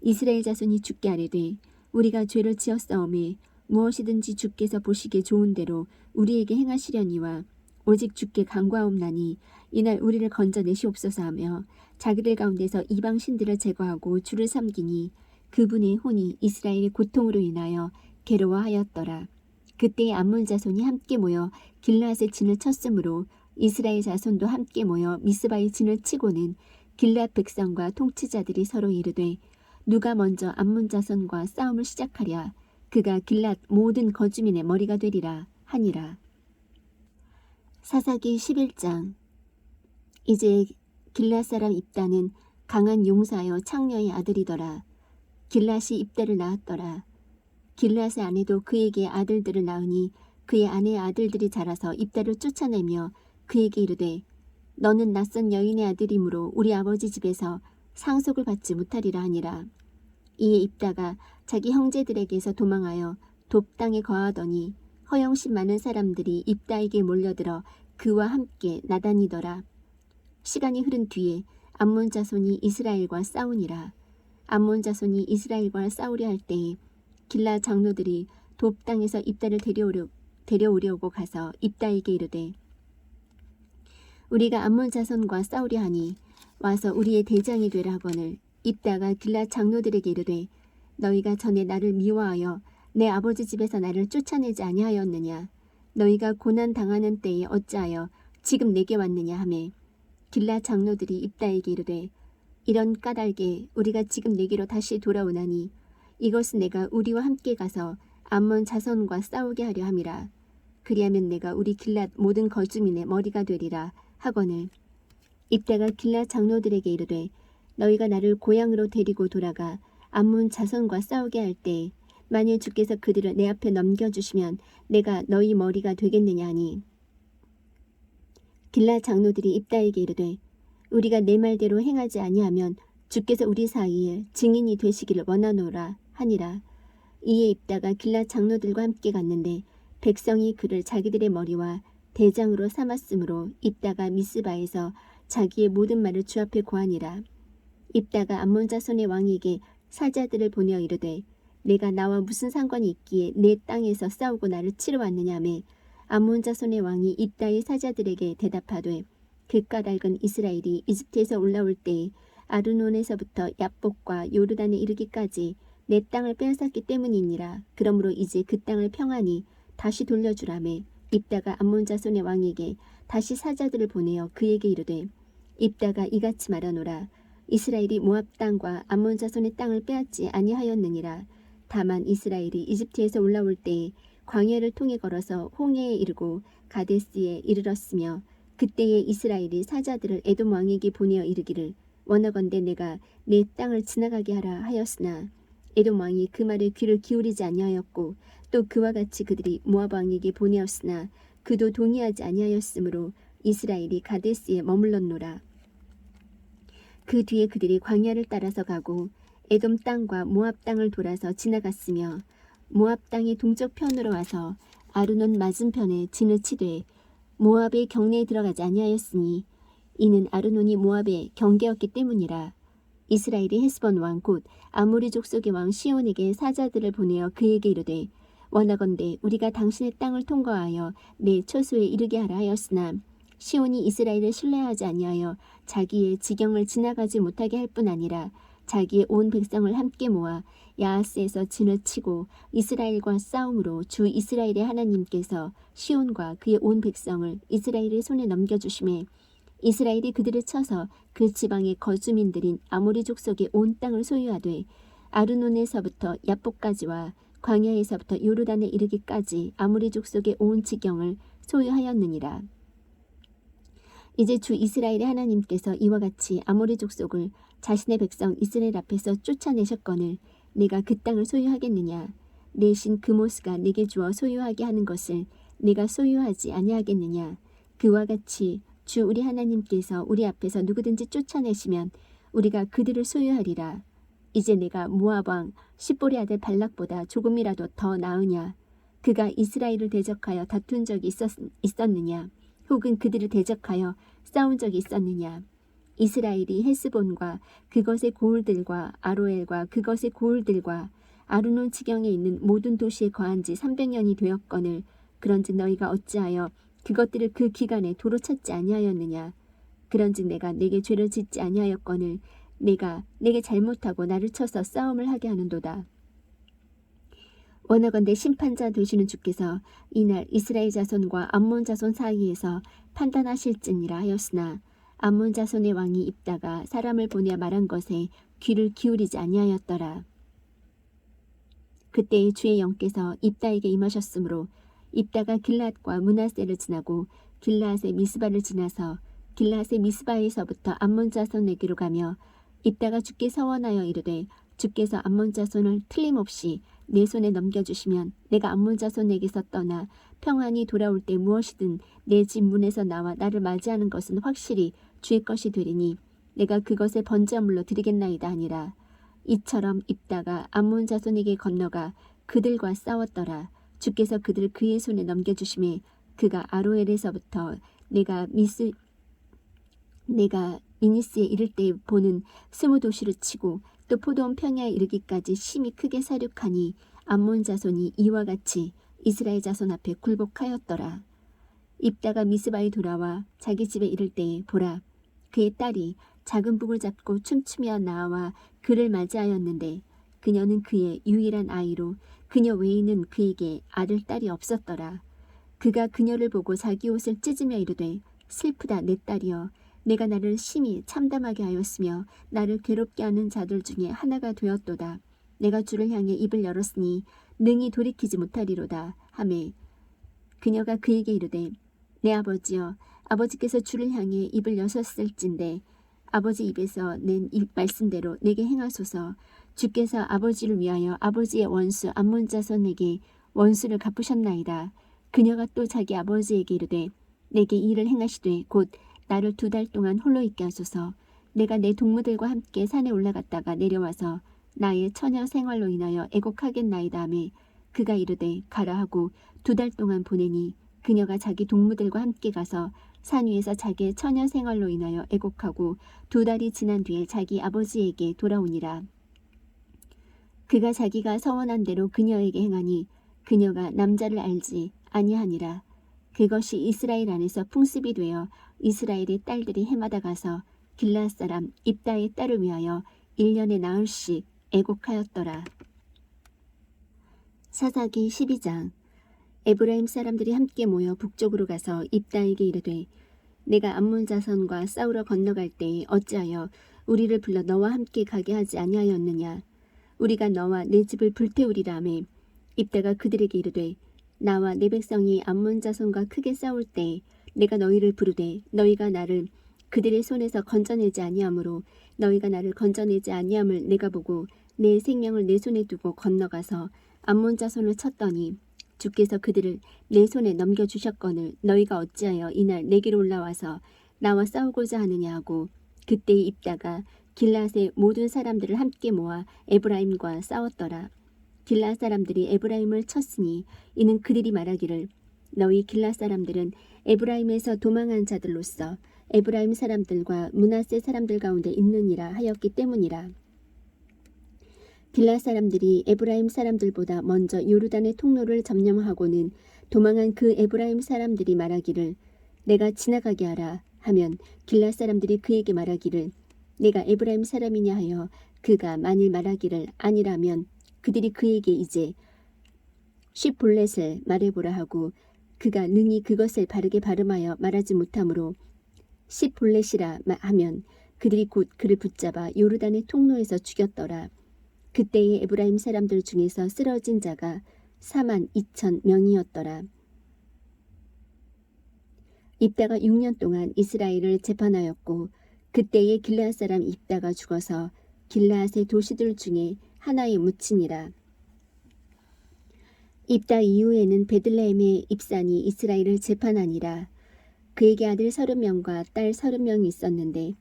이스라엘 자손이 주께 아뢰되 우리가 죄를 지었사오매 무엇이든지 주께서 보시기에 좋은 대로 우리에게 행하시려니와 오직 주께 간구하옵나니 이날 우리를 건져내시옵소서 하며 자기들 가운데서 이방 신들을 제거하고 주를 섬기니 그분의 혼이 이스라엘의 고통으로 인하여 괴로워하였더라. 그때에 암몬 자손이 함께 모여 길르앗의 진을 쳤으므로 이스라엘 자손도 함께 모여 미스바의 진을 치고는 길르앗 백성과 통치자들이 서로 이르되 누가 먼저 암몬 자손과 싸움을 시작하랴. 그가 길앗 모든 거주민의 머리가 되리라 하니라. 사사기 11장. 이제 길앗 사람 입다는 강한 용사여 창녀의 아들이더라. 길앗이 입다를 낳았더라. 길앗의 아내도 그에게 아들들을 낳으니 그의 아내의 아들들이 자라서 입다를 쫓아내며 그에게 이르되 너는 낯선 여인의 아들이므로 우리 아버지 집에서 상속을 받지 못하리라 하니라. 이에 입다가 자기 형제들에게서 도망하여 돕 땅에 거하더니 허영심 많은 사람들이 입다에게 몰려들어 그와 함께 나다니더라. 시간이 흐른 뒤에 암몬 자손이 이스라엘과 싸우니라. 암몬 자손이 이스라엘과 싸우려 할 때에 길라 장로들이 돕 땅에서 입다를 데려오려고 가서 입다에게 이르되 우리가 암몬 자손과 싸우려 하니 와서 우리의 대장이 되라 하거늘 입다가 길라 장로들에게 이르되 너희가 전에 나를 미워하여 내 아버지 집에서 나를 쫓아내지 아니하였느냐. 너희가 고난 당하는 때에 어찌하여 지금 내게 왔느냐 하매 길라 장로들이 입다에게 이르되 이런 까닭에 우리가 지금 내게로 다시 돌아오나니 이것은 내가 우리와 함께 가서 암몬 자손과 싸우게 하려 함이라. 그리하면 내가 우리 길랏 모든 거주민의 머리가 되리라 하거늘 입다가 길랏 장로들에게 이르되 너희가 나를 고향으로 데리고 돌아가 암몬 자손과 싸우게 할 때 만일 주께서 그들을 내 앞에 넘겨주시면 내가 너희 머리가 되겠느냐 하니 길랏 장로들이 입다에게 이르되 우리가 내 말대로 행하지 아니하면 주께서 우리 사이에 증인이 되시기를 원하노라 하니라. 이에 입다가 길랏 장로들과 함께 갔는데 백성이 그를 자기들의 머리와 대장으로 삼았으므로 입다가 미스바에서 자기의 모든 말을 주 앞에 고하니라. 입다가 암몬 자손의 왕에게 사자들을 보내어 이르되 내가 나와 무슨 상관이 있기에 내 땅에서 싸우고 나를 치러 왔느냐며 암몬 자손의 왕이 입다의 사자들에게 대답하되 그 까닭은 이스라엘이 이집트에서 올라올 때에 아르논에서부터 야복과 요르단에 이르기까지 내 땅을 빼앗았기 때문이니라. 그러므로 이제 그 땅을 평안히 다시 돌려주라며 입다가 암몬 자손의 왕에게 다시 사자들을 보내어 그에게 이르되 입다가 이같이 말하노라. 이스라엘이 모압 땅과 암몬 자손의 땅을 빼앗지 아니하였느니라. 다만 이스라엘이 이집트에서 올라올 때에 광야를 통해 걸어서 홍해에 이르고 가데스에 이르렀으며 그때에 이스라엘이 사자들을 에돔 왕에게 보내어 이르기를 원하건대 내가 내 땅을 지나가게 하라 하였으나 에돔 왕이 그 말에 귀를 기울이지 아니하였고 또 그와 같이 그들이 모압 왕에게 보내었으나 그도 동의하지 아니하였으므로 이스라엘이 가데스에 머물렀노라. 그 뒤에 그들이 광야를 따라서 가고 에돔 땅과 모압 땅을 돌아서 지나갔으며 모압 땅의 동쪽 편으로 와서 아르논 맞은편에 진을 치되 모압의 경내에 들어가지 아니하였으니 이는 아르논이 모압의 경계였기 때문이라. 이스라엘이 헤스본 왕 곧 아모리 족속의 왕 시온에게 사자들을 보내어 그에게 이르되 원하건대 우리가 당신의 땅을 통과하여 내 초소에 이르게 하라 하였으나 시온이 이스라엘을 신뢰하지 아니하여 자기의 지경을 지나가지 못하게 할 뿐 아니라 자기의 온 백성을 함께 모아 야하스에서 진을 치고 이스라엘과 싸움으로 주 이스라엘의 하나님께서 시온과 그의 온 백성을 이스라엘의 손에 넘겨주심에 이스라엘이 그들을 쳐서 그 지방의 거주민들인 아모리 족속의 온 땅을 소유하되 아르논에서부터 야복까지와 광야에서부터 요르단에 이르기까지 아모리 족속의 온 지경을 소유하였느니라. 이제 주 이스라엘의 하나님께서 이와 같이 아모리 족속을 자신의 백성 이스라엘 앞에서 쫓아내셨거늘 내가 그 땅을 소유하겠느냐? 내 신 그모스가 내게 주어 소유하게 하는 것을 내가 소유하지 아니하겠느냐? 그와 같이 주 우리 하나님께서 우리 앞에서 누구든지 쫓아내시면 우리가 그들을 소유하리라. 이제 내가 모압 왕 십볼의 아들 발락보다 조금이라도 더 나으냐? 그가 이스라엘을 대적하여 다툰 적이 있었느냐? 혹은 그들을 대적하여 싸운 적이 있었느냐? 이스라엘이 헤스본과 그것의 고을들과 아로엘과 그것의 고을들과 아르논 지경에 있는 모든 도시에 거한 지 300년이 되었거늘 그런즉 너희가 어찌하여 그것들을 그 기간에 도로 찾지 아니하였느냐? 그런즉 내가 내게 죄를 짓지 아니하였거늘 내가 내게 잘못하고 나를 쳐서 싸움을 하게 하는도다. 원하건대 심판자 되시는 주께서 이날 이스라엘 자손과 암몬 자손 사이에서 판단하실지니라 하였으나 암몬 자손의 왕이 입다가 사람을 보내어 말한 것에 귀를 기울이지 아니하였더라. 그때에 주의 영께서 입다에게 임하셨으므로 입다가 길랏과 므낫세를 지나고 길랏의 미스바를 지나서 길랏의 미스바에서부터 암몬 자손에게로 가며 입다가 주께 서원하여 이르되 주께서 암몬 자손을 틀림없이 내 손에 넘겨주시면 내가 암몬 자손에게서 떠나 평안히 돌아올 때 무엇이든 내 집 문에서 나와 나를 맞이하는 것은 확실히 주의 것이 되리니 내가 그것을 번제물로 드리겠나이다 하니라. 이처럼 입다가 암몬 자손에게 건너가 그들과 싸웠더라. 주께서 그들을 그의 손에 넘겨주심에 그가 아로엘에서부터 내가 미니스에 이를 때 보는 20도시를 치고 또 포도원 평야에 이르기까지 심히 크게 사륙하니 암몬 자손이 이와 같이 이스라엘 자손 앞에 굴복하였더라. 입다가 미스바에 돌아와 자기 집에 이를 때에 보라 그의 딸이 작은 북을 잡고 춤추며 나와 그를 맞이하였는데 그녀는 그의 유일한 아이로 그녀 외에는 그에게 아들 딸이 없었더라. 그가 그녀를 보고 자기 옷을 찢으며 이르되 슬프다 내 딸이여 내가 나를 심히 참담하게 하였으며 나를 괴롭게 하는 자들 중에 하나가 되었도다. 내가 주를 향해 입을 열었으니 능히 돌이키지 못하리로다 하매 그녀가 그에게 이르되 내 아버지여 아버지께서 주를 향해 입을 여셨을진데 아버지 입에서 낸 이 말씀대로 내게 행하소서. 주께서 아버지를 위하여 아버지의 원수 암몬 자손에게 원수를 갚으셨나이다. 그녀가 또 자기 아버지에게 이르되 내게 이 일을 행하시되 곧 나를 2달 동안 홀로 있게 하소서. 내가 내 동무들과 함께 산에 올라갔다가 내려와서 나의 처녀 생활로 인하여 애곡하겠나이다 하매 그가 이르되 가라 하고 2달 동안 보내니 그녀가 자기 동무들과 함께 가서 산 위에서 자기의 처녀 생활로 인하여 애곡하고 2달이 지난 뒤에 자기 아버지에게 돌아오니라. 그가 자기가 서원한 대로 그녀에게 행하니 그녀가 남자를 알지 아니하니라. 그것이 이스라엘 안에서 풍습이 되어 이스라엘의 딸들이 해마다 가서 길앗 사람 입다의 딸을 위하여 1년에 나흘씩 애곡하였더라. 사사기 12장. 에브라임 사람들이 함께 모여 북쪽으로 가서 입다에게 이르되 내가 암몬 자손과 싸우러 건너갈 때에 어찌하여 우리를 불러 너와 함께 가게 하지 아니하였느냐. 우리가 너와 내 집을 불태우리라 하매 입다가 그들에게 이르되 나와 내 백성이 암몬 자손과 크게 싸울 때에 내가 너희를 부르되 너희가 나를 그들의 손에서 건져내지 아니하므로 너희가 나를 건져내지 아니함을 내가 보고 내 생명을 내 손에 두고 건너가서 암몬 자손을 쳤더니 주께서 그들을 내 손에 넘겨주셨거늘 너희가 어찌하여 이날 내게로 올라와서 나와 싸우고자 하느냐 하고 그때 입다가 길앗의 모든 사람들을 함께 모아 에브라임과 싸웠더라. 길앗 사람들이 에브라임을 쳤으니 이는 그들이 말하기를 너희 길앗 사람들은 에브라임에서 도망한 자들로서 에브라임 사람들과 므낫세 사람들 가운데 있느니라 하였기 때문이라. 길앗 사람들이 에브라임 사람들보다 먼저 요르단의 통로를 점령하고는 도망한 그 에브라임 사람들이 말하기를 내가 지나가게 하라 하면 길앗 사람들이 그에게 말하기를 내가 에브라임 사람이냐 하여 그가 만일 말하기를 아니라면 그들이 그에게 이제 쉿볼렛을 말해보라 하고 그가 능히 그것을 바르게 발음하여 말하지 못하므로 쉿볼렛이라 하면 그들이 곧 그를 붙잡아 요르단의 통로에서 죽였더라. 그때의 에브라임 사람들 중에서 쓰러진 자가 42,000명이었더라. 입다가 6년 동안 이스라엘을 재판하였고 그때의 길앗 사람 입다가 죽어서 길앗의 도시들 중에 하나에 묻히니라. 입다 이후에는 베들레헴의 입산이 이스라엘을 재판하니라. 그에게 아들 30명과 딸 30명이 있었는데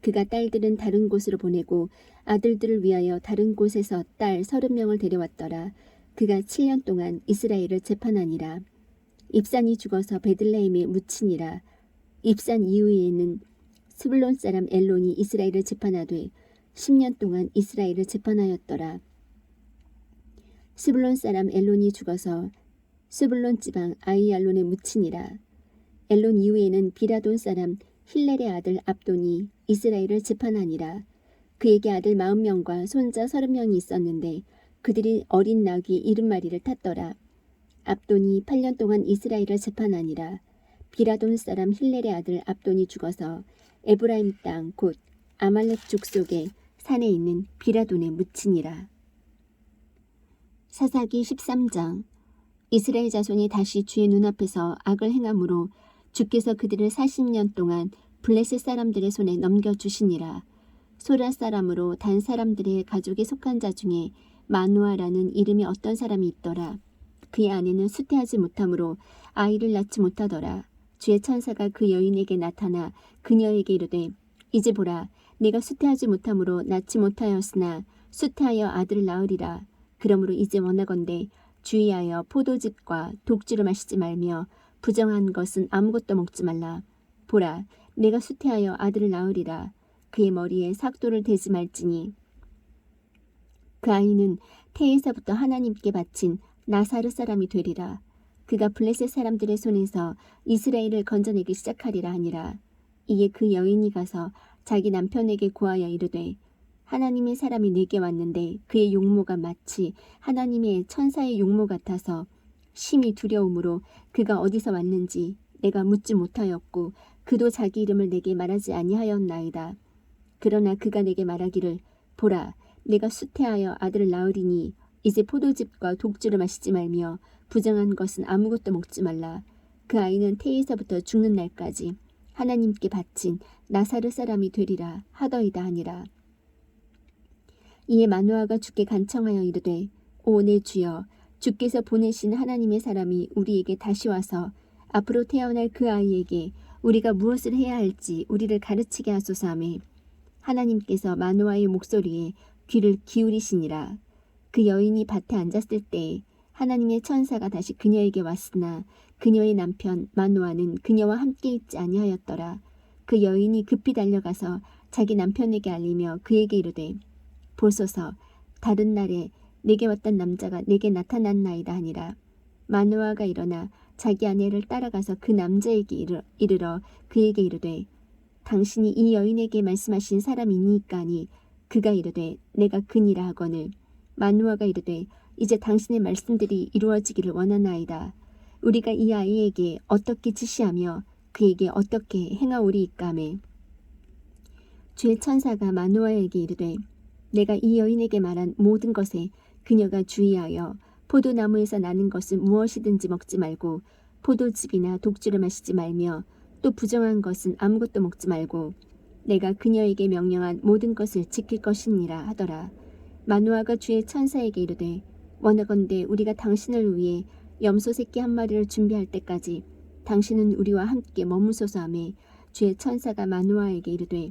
그가 딸들은 다른 곳으로 보내고 아들들을 위하여 다른 곳에서 딸 30명을 데려왔더라. 그가 7년 동안 이스라엘을 재판하니라. 입산이 죽어서 베들레헴에 묻히니라. 입산 이후에는 스불론 사람 엘론이 이스라엘을 재판하되 10년 동안 이스라엘을 재판하였더라. 스불론 사람 엘론이 죽어서 스불론 지방 아이알론에 묻히니라. 엘론 이후에는 비라돈 사람 힐렐의 아들 압돈이 이스라엘을 재판하니라. 그에게 아들 40명과 손자 30명이 있었는데 그들이 어린 나귀 70마리를 탔더라. 압돈이 8년 동안 이스라엘을 재판하니라. 비라돈 사람 힐렐의 아들 압돈이 죽어서 에브라임 땅 곧 아말렉 족속의 산에 있는 비라돈에 묻히니라. 사사기 13장. 이스라엘 자손이 다시 주의 눈앞에서 악을 행함으로 주께서 그들을 40년 동안 블레셋 사람들의 손에 넘겨주시니라. 소라 사람으로 단 사람들의 가족에 속한 자 중에 마누아라는 이름이 어떤 사람이 있더라. 그의 아내는 수태하지 못하므로 아이를 낳지 못하더라. 주의 천사가 그 여인에게 나타나 그녀에게 이르되 이제 보라 내가 수태하지 못하므로 낳지 못하였으나 수태하여 아들을 낳으리라. 그러므로 이제 원하건대 주의하여 포도즙과 독주를 마시지 말며 부정한 것은 아무것도 먹지 말라. 보라 내가 수태하여 아들을 낳으리라. 그의 머리에 삭도를 대지 말지니 그 아이는 태에서부터 하나님께 바친 나사르 사람이 되리라. 그가 블레셋 사람들의 손에서 이스라엘을 건져내기 시작하리라 하니라. 이에 그 여인이 가서 자기 남편에게 고하여 이르되 하나님의 사람이 내게 왔는데 그의 용모가 마치 하나님의 천사의 용모 같아서 심히 두려움으로 그가 어디서 왔는지 내가 묻지 못하였고 그도 자기 이름을 내게 말하지 아니하였나이다. 그러나 그가 내게 말하기를 보라 내가 수태하여 아들을 낳으리니 이제 포도즙과 독주를 마시지 말며 부정한 것은 아무것도 먹지 말라. 그 아이는 태에서부터 죽는 날까지 하나님께 바친 나사렛 사람이 되리라 하더이다 하니라. 이에 마누아가 주께 간청하여 이르되 오 내 주여 주께서 보내신 하나님의 사람이 우리에게 다시 와서 앞으로 태어날 그 아이에게 우리가 무엇을 해야 할지 우리를 가르치게 하소서 하매 하나님께서 마누아의 목소리에 귀를 기울이시니라. 그 여인이 밭에 앉았을 때에 하나님의 천사가 다시 그녀에게 왔으나 그녀의 남편 마누아는 그녀와 함께 있지 아니하였더라. 그 여인이 급히 달려가서 자기 남편에게 알리며 그에게 이르되 보소서 다른 날에 내게 왔던 남자가 내게 나타났나이다 하니라. 마누아가 일어나 자기 아내를 따라가서 그 남자에게 이르러 그에게 이르되 당신이 이 여인에게 말씀하신 사람이니까 하니 그가 이르되 내가 그니라 하거늘 마누아가 이르되 이제 당신의 말씀들이 이루어지기를 원하나이다. 우리가 이 아이에게 어떻게 지시하며 그에게 어떻게 행하오리이까 하매 주의 천사가 마누아에게 이르되 내가 이 여인에게 말한 모든 것에 그녀가 주의하여 포도나무에서 나는 것은 무엇이든지 먹지 말고 포도즙이나 독주를 마시지 말며 또 부정한 것은 아무것도 먹지 말고 내가 그녀에게 명령한 모든 것을 지킬 것이니라 하더라. 마누아가 주의 천사에게 이르되 원하건대 우리가 당신을 위해 염소 새끼 한 마리를 준비할 때까지 당신은 우리와 함께 머무소서 하매 주의 천사가 마누아에게 이르되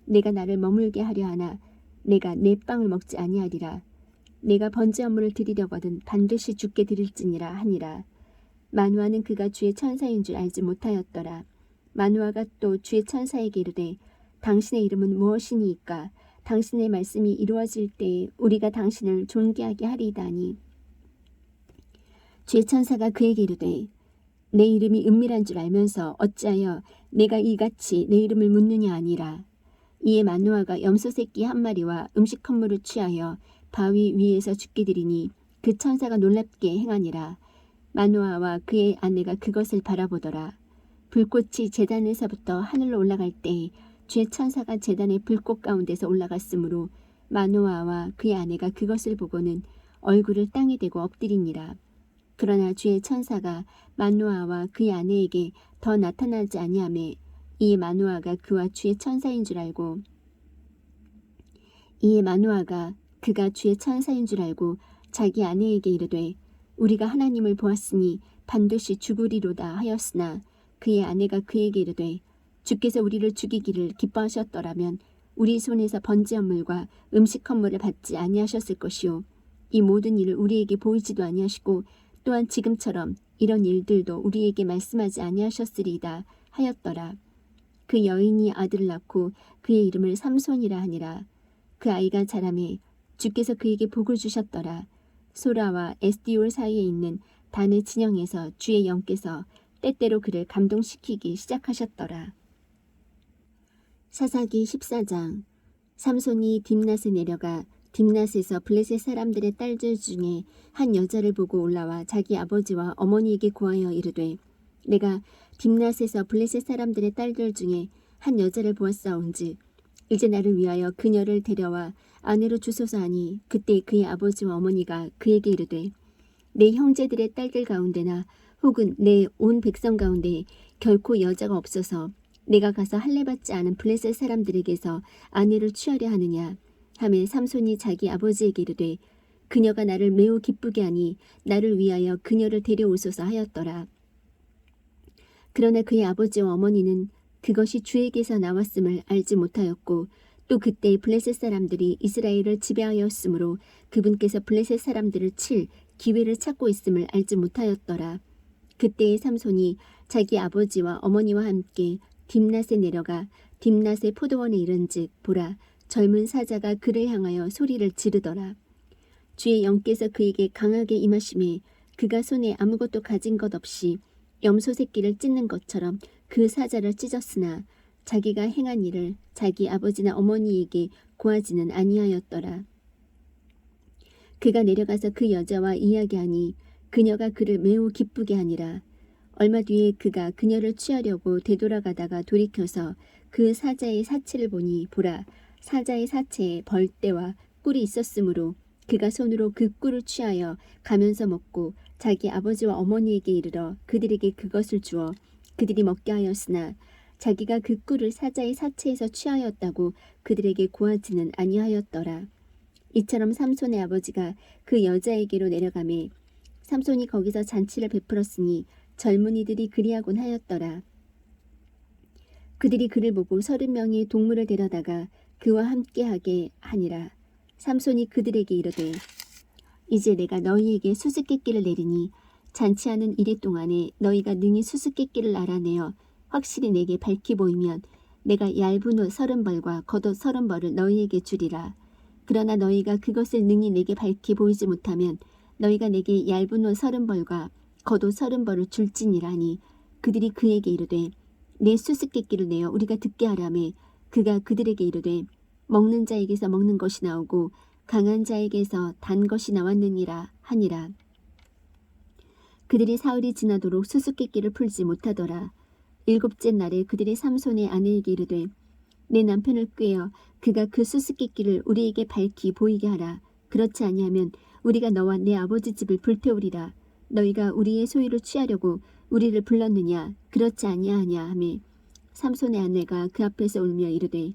내가 나를 머물게 하려 하나 내가 내 빵을 먹지 아니하리라. 내가 번제 업무를 드리려거든 반드시 주께 드릴지니라 하니라. 마누아는 그가 주의 천사인 줄 알지 못하였더라. 마누아가 또 주의 천사에게 이르되 당신의 이름은 무엇이니이까 당신의 말씀이 이루어질 때에 우리가 당신을 존귀하게 하리이다니. 주의 천사가 그에게 이르되 내 이름이 은밀한 줄 알면서 어찌하여 내가 이같이 내 이름을 묻느냐 하니라. 이에 마누아가 염소 새끼 한 마리와 음식 헌물을 취하여 바위 위에서 죽게 드리니 그 천사가 놀랍게 행하니라. 마누아와 그의 아내가 그것을 바라보더라. 불꽃이 제단에서부터 하늘로 올라갈 때 주의 천사가 제단의 불꽃 가운데서 올라갔으므로 마누아와 그의 아내가 그것을 보고는 얼굴을 땅에 대고 엎드리니라. 그러나 주의 천사가 마누아와 그의 아내에게 더 나타나지 아니하매 이에 마누아가 그와 주의 천사인 줄 알고 그가 주의 천사인 줄 알고 자기 아내에게 이르되 우리가 하나님을 보았으니 반드시 죽으리로다 하였으나 그의 아내가 그에게 이르되 주께서 우리를 죽이기를 기뻐하셨더라면 우리 손에서 번제 헌물과 음식 헌물을 받지 아니하셨을 것이요 이 모든 일을 우리에게 보이지도 아니하시고 또한 지금처럼 이런 일들도 우리에게 말씀하지 아니하셨으리이다 하였더라. 그 여인이 아들을 낳고 그의 이름을 삼손이라 하니라. 그 아이가 자라매 주께서 그에게 복을 주셨더라. 소라와 에스디올 사이에 있는 단의 진영에서 주의 영께서 때때로 그를 감동시키기 시작하셨더라. 사사기 14장. 삼손이 딥낫에 내려가 딥낫에서 블레셋 사람들의 딸들 중에 한 여자를 보고 올라와 자기 아버지와 어머니에게 고하여 이르되 내가 딥낫에서 블레셋 사람들의 딸들 중에 한 여자를 보았사온즉 이제 나를 위하여 그녀를 데려와 아내로 주소서 하니 그때 그의 아버지와 어머니가 그에게 이르되 내 형제들의 딸들 가운데나 혹은 내 온 백성 가운데 결코 여자가 없어서 내가 가서 할례받지 않은 블레셋 사람들에게서 아내를 취하려 하느냐 하매 삼손이 자기 아버지에게 이르되 그녀가 나를 매우 기쁘게 하니 나를 위하여 그녀를 데려오소서 하였더라. 그러나 그의 아버지와 어머니는 그것이 주에게서 나왔음을 알지 못하였고 또 그때 블레셋 사람들이 이스라엘을 지배하였으므로 그분께서 블레셋 사람들을 칠 기회를 찾고 있음을 알지 못하였더라. 그때의 삼손이 자기 아버지와 어머니와 함께 딥낫에 내려가 딥낫의 포도원에 이른즉 보라 젊은 사자가 그를 향하여 소리를 지르더라. 주의 영께서 그에게 강하게 임하심에 그가 손에 아무것도 가진 것 없이 염소 새끼를 찢는 것처럼 그 사자를 찢었으나 자기가 행한 일을 자기 아버지나 어머니에게 고하지는 아니하였더라. 그가 내려가서 그 여자와 이야기하니 그녀가 그를 매우 기쁘게 하니라. 얼마 뒤에 그가 그녀를 취하려고 되돌아가다가 돌이켜서 그 사자의 사체를 보니 보라, 사자의 사체에 벌떼와 꿀이 있었으므로 그가 손으로 그 꿀을 취하여 가면서 먹고 자기 아버지와 어머니에게 이르러 그들에게 그것을 주어 그들이 먹게 하였으나 자기가 그 꿀을 사자의 사체에서 취하였다고 그들에게 고하지는 아니하였더라. 이처럼 삼손의 아버지가 그 여자에게로 내려가매 삼손이 거기서 잔치를 베풀었으니 젊은이들이 그리하곤 하였더라. 그들이 그를 보고 30명의 동물을 데려다가 그와 함께하게 하니라. 삼손이 그들에게 이르되 이제 내가 너희에게 수수께끼를 내리니 잔치하는 이래 동안에 너희가 능히 수수께끼를 알아내어 확실히 내게 밝히 보이면 내가 얇은 옷 30벌과 겉옷 30벌을 너희에게 주리라. 그러나 너희가 그것을 능히 내게 밝히 보이지 못하면 너희가 내게 얇은 옷 30벌과 겉옷 30벌을 줄지니라니. 그들이 그에게 이르되 내 수수께끼를 내어 우리가 듣게 하라매 그가 그들에게 이르되 먹는 자에게서 먹는 것이 나오고 강한 자에게서 단 것이 나왔느니라 하니라. 그들이 사흘이 지나도록 수수께끼를 풀지 못하더라. 7째 날에 그들이 삼손의 아내에게 이르되 내 남편을 꾀어 그가 그 수수께끼를 우리에게 밝히 보이게 하라. 그렇지 아니하면 우리가 너와 내 아버지 집을 불태우리라. 너희가 우리의 소유를 취하려고 우리를 불렀느냐? 그렇지 아니하냐 하매 삼손의 아내가 그 앞에서 울며 이르되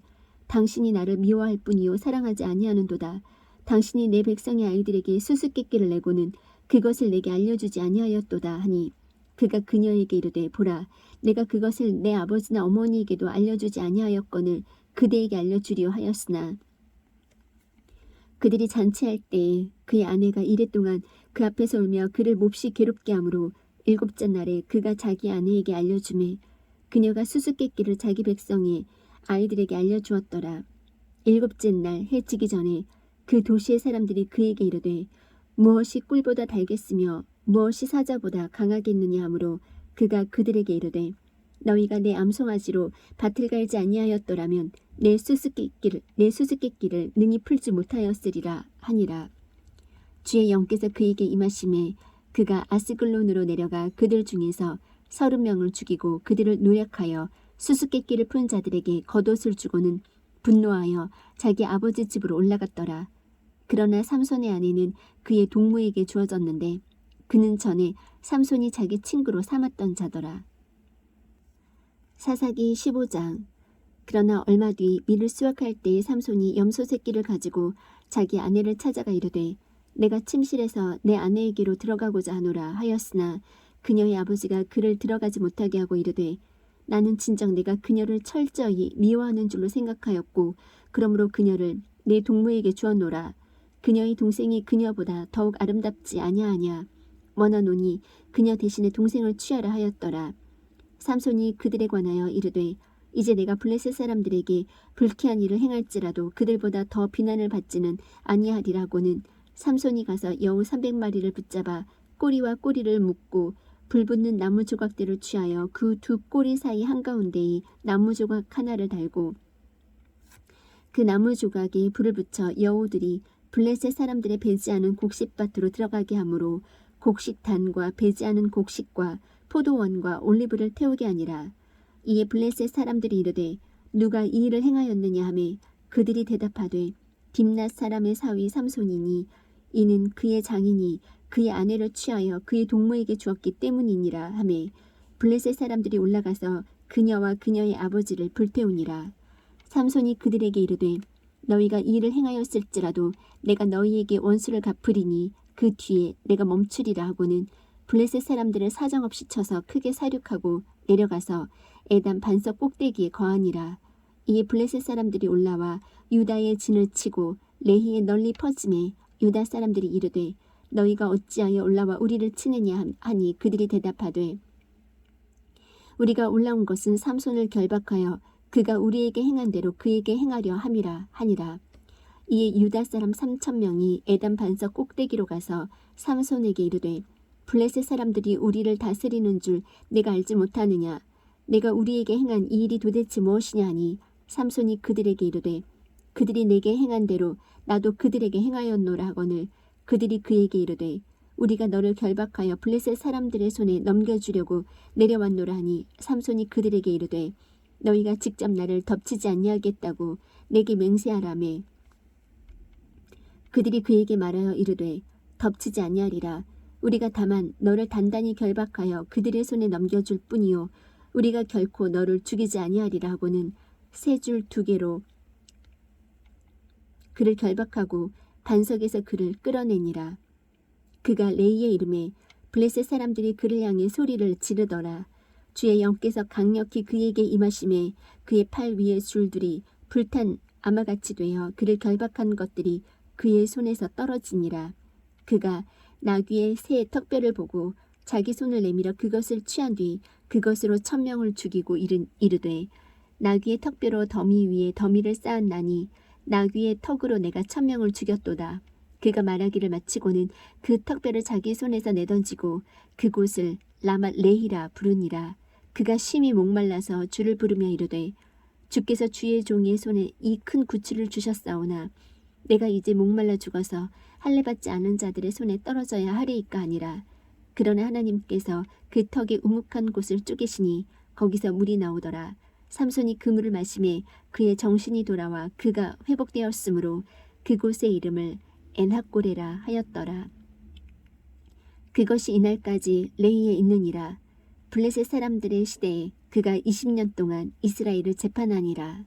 당신이 나를 미워할 뿐이요 사랑하지 아니하는도다. 당신이 내 백성의 아이들에게 수수께끼를 내고는 그것을 내게 알려주지 아니하였도다 하니 그가 그녀에게 이르되 보라, 내가 그것을 내 아버지나 어머니에게도 알려주지 아니하였거늘 그대에게 알려주리오 하였으나 그들이 잔치할 때에 그의 아내가 이랫동안 그 앞에서 울며 그를 몹시 괴롭게 하므로 7째 날에 그가 자기 아내에게 알려주매 그녀가 수수께끼를 자기 백성의 아이들에게 알려주었더라. 7째 날 해지기 전에 그 도시의 사람들이 그에게 이르되 무엇이 꿀보다 달겠으며 무엇이 사자보다 강하겠느냐 하므로 그가 그들에게 이르되 너희가 내 암송아지로 밭을 갈지 아니하였더라면 내 수수께끼를 능히 풀지 못하였으리라 하니라. 주의 영께서 그에게 임하심에 그가 아스글론으로 내려가 그들 중에서 30명을 죽이고 그들을 노략하여 수수께끼를 푼 자들에게 겉옷을 주고는 분노하여 자기 아버지 집으로 올라갔더라. 그러나 삼손의 아내는 그의 동무에게 주어졌는데 그는 전에 삼손이 자기 친구로 삼았던 자더라. 사사기 15장. 그러나 얼마 뒤 밀을 수확할 때에 삼손이 염소 새끼를 가지고 자기 아내를 찾아가 이르되 내가 침실에서 내 아내에게로 들어가고자 하노라 하였으나 그녀의 아버지가 그를 들어가지 못하게 하고 이르되 나는 진정 내가 그녀를 철저히 미워하는 줄로 생각하였고 그러므로 그녀를 내 동무에게 주었노라. 그녀의 동생이 그녀보다 더욱 아름답지 아니하냐. 원하노니 그녀 대신에 동생을 취하라 하였더라. 삼손이 그들에 관하여 이르되 이제 내가 블레셋 사람들에게 불쾌한 일을 행할지라도 그들보다 더 비난을 받지는 아니하리라고는 삼손이 가서 여우 300마리를 붙잡아 꼬리와 꼬리를 묶고 불붙는 나무 조각들을 취하여 그 두 꼬리 사이 한가운데에 나무 조각 하나를 달고 그 나무 조각에 불을 붙여 여우들이 블레셋 사람들의 배지하는 곡식밭으로 들어가게 하므로 곡식단과 배지하는 곡식과 포도원과 올리브를 태우게 하니라. 이에 블레셋 사람들이 이르되 누가 이 일을 행하였느냐 하매 그들이 대답하되 딥낫 사람의 사위 삼손이니 이는 그의 장인이 그의 아내를 취하여 그의 동무에게 주었기 때문이니라 하매 블레셋 사람들이 올라가서 그녀와 그녀의 아버지를 불태우니라. 삼손이 그들에게 이르되 너희가 이 일을 행하였을지라도 내가 너희에게 원수를 갚으리니 그 뒤에 내가 멈추리라 하고는 블레셋 사람들을 사정없이 쳐서 크게 사륙하고 내려가서 에단 반석 꼭대기에 거하니라. 이에 블레셋 사람들이 올라와 유다의 진을 치고 레히에 널리 퍼짐에 유다 사람들이 이르되 너희가 어찌하여 올라와 우리를 치느냐 하니 그들이 대답하되 우리가 올라온 것은 삼손을 결박하여 그가 우리에게 행한 대로 그에게 행하려 함이라 하니라. 이에 유다 사람 3,000명이 에단 반석 꼭대기로 가서 삼손에게 이르되 블레셋 사람들이 우리를 다스리는 줄 내가 알지 못하느냐. 내가 우리에게 행한 이 일이 도대체 무엇이냐 하니 삼손이 그들에게 이르되 그들이 내게 행한 대로 나도 그들에게 행하였노라 하거늘 그들이 그에게 이르되 우리가 너를 결박하여 블레셋 사람들의 손에 넘겨주려고 내려왔노라 하니 삼손이 그들에게 이르되 너희가 직접 나를 덮치지 아니하겠다고 내게 맹세하라매. 그들이 그에게 말하여 이르되 덮치지 아니하리라. 우리가 다만 너를 단단히 결박하여 그들의 손에 넘겨줄 뿐이요 우리가 결코 너를 죽이지 아니하리라 하고는 새 줄 2개로 그를 결박하고 반석에서 그를 끌어내니라. 그가 레이의 이름에 블레셋 사람들이 그를 향해 소리를 지르더라. 주의 영께서 강력히 그에게 임하심에 그의 팔 위의 줄들이 불탄 아마같이 되어 그를 결박한 것들이 그의 손에서 떨어지니라. 그가 나귀의 새 턱뼈를 보고 자기 손을 내밀어 그것을 취한 뒤 그것으로 1000명을 죽이고 이르되 나귀의 턱뼈로 더미 위에 더미를 쌓았나니 나귀의 턱으로 내가 1000명을 죽였도다. 그가 말하기를 마치고는 그 턱뼈를 자기 손에서 내던지고 그곳을 라맛 레히라 부르니라. 그가 심히 목말라서 주를 부르며 이르되 주께서 주의 종의 손에 이 큰 구치를 주셨사오나 내가 이제 목말라 죽어서 할례 받지 않은 자들의 손에 떨어져야 하리이까 하니라. 그러나 하나님께서 그 턱의 우묵한 곳을 쪼개시니 거기서 물이 나오더라. 삼손이 그 물을 마시매 그의 정신이 돌아와 그가 회복되었으므로 그곳의 이름을 엔학고레라 하였더라. 그것이 이날까지 레이에 있느니라. 블레셋 사람들의 시대에 그가 20년 동안 이스라엘을 재판하니라.